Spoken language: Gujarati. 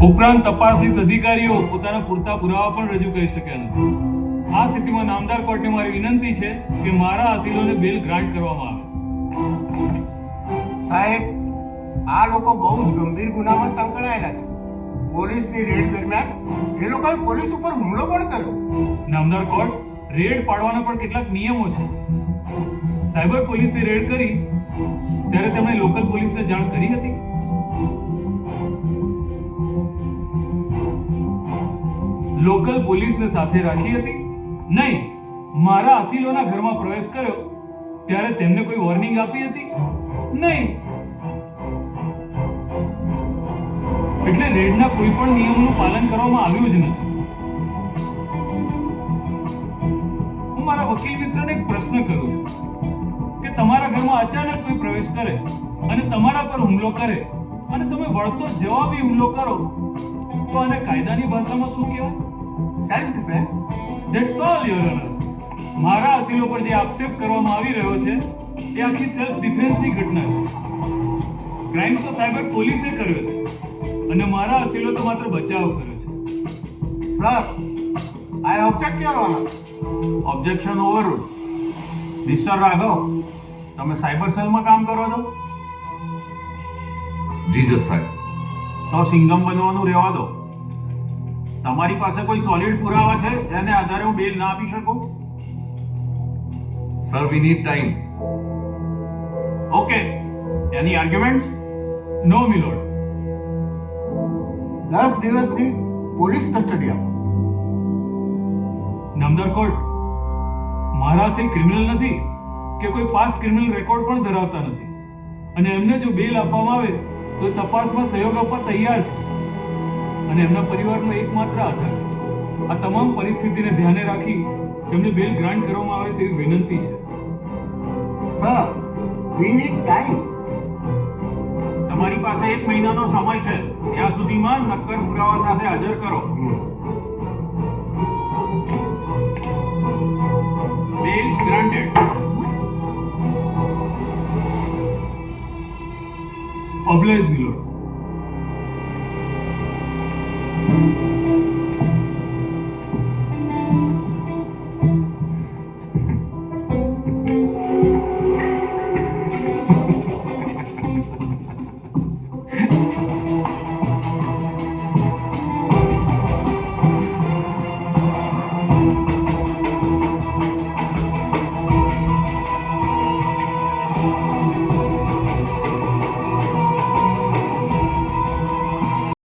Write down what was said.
ઉપરાંત તપાસનીશ અધિકારીઓ પોતાના પૂરતા પુરાવા પણ રજૂ કરી શક્યા નથી. આ સ્થિતિમાં નામદાર કોર્ટને મારી વિનંતી છે કે મારા અસીલોને બેલ ગ્રાન્ટ કરવામાં આવે. સાહેબ, આ લોકો બહુ જ ગંભીર ગુનામાં સંકળાયેલા છે. પોલીસની રેડ દરમિયાન એ લોકોએ પોલીસ ઉપર હુમલો પણ કર્યો. નામદાર કોર્ટ, રેડ પાડવાના પણ કેટલાક નિયમો છે. સાયબર પોલીસે રેડ કરી ત્યારે તેમણે લોકલ પોલીસને જાણ કરી હતી. લોકલ પોલીસને સાથે રાખી હતી? નહીં. મારા અસીલોના ઘરમાં પ્રવેશ કર્યો ત્યારે તેમને કોઈ વોર્નિંગ આપી હતી? નહીં. એટલે રેડના કોઈ પણ નિયમનું પાલન કરવામાં આવ્યું જ નથી. હું મારા વકીલ મિત્રને એક પ્રશ્ન કરું કે તમારા ઘરમાં અચાનક કોઈ પ્રવેશ કરે અને તમારા પર હુમલો કરે અને તમે વળતો જવાબી હુમલો કરો તો આને કાયદાની ભાષામાં શું કહેવાય? Self defence. That's all your honour. મારા અસીલો પર જે આક્ષેપ કરવામાં આવી રહ્યો છે એ આખી સેલ્ફ ડિફેન્સની ઘટના છે. ક્રાઇમ તો સાયબર પોલીસે કર્યો છે અને મારા અસીલો તો માત્ર બચાવ કર્યો છે. Sir, I object your honour. Objection overruled. Mister Raghav, તમે સાયબર સેલમાં કામ કરો છો? જી જજ સાહેબ. તો સિંગમ બનવાનું રહેવા દો. તમારી પાસે કોઈ સોલિડ પુરાવા છે જેને આધારે હું બેલ ના આપી શકું? Sir, we need time. Okay, any arguments? No milord. 10 દિવસની પોલીસ કસ્ટડી આપો. નામદાર કોર્ટ, મારા અસીલ ક્રિમિનલ નથી કે કોઈ પાસ્ટ ક્રિમિનલ રેકોર્ડ પણ ધરાવતા નથી અને એમને જો બેલ આપવામાં આવે તો તપાસમાં સહયોગ આપવા તૈયાર છે અને એમના પરિવારનો એકમાત્ર આધાર છે. આ તમામ પરિસ્થિતિને ધ્યાને રાખી તેમને બેલ ગ્રાન્ટ કરવામાં આવે તેવી વિનંતી છે. Sir, we need time. તમારી પાસે 1 મહિનાનો સમય છે. ત્યાં સુધીમાં નક્કર પુરાવા સાથે હાજર કરો. બેલ ગ્રાન્ટેડ. Oblige milord.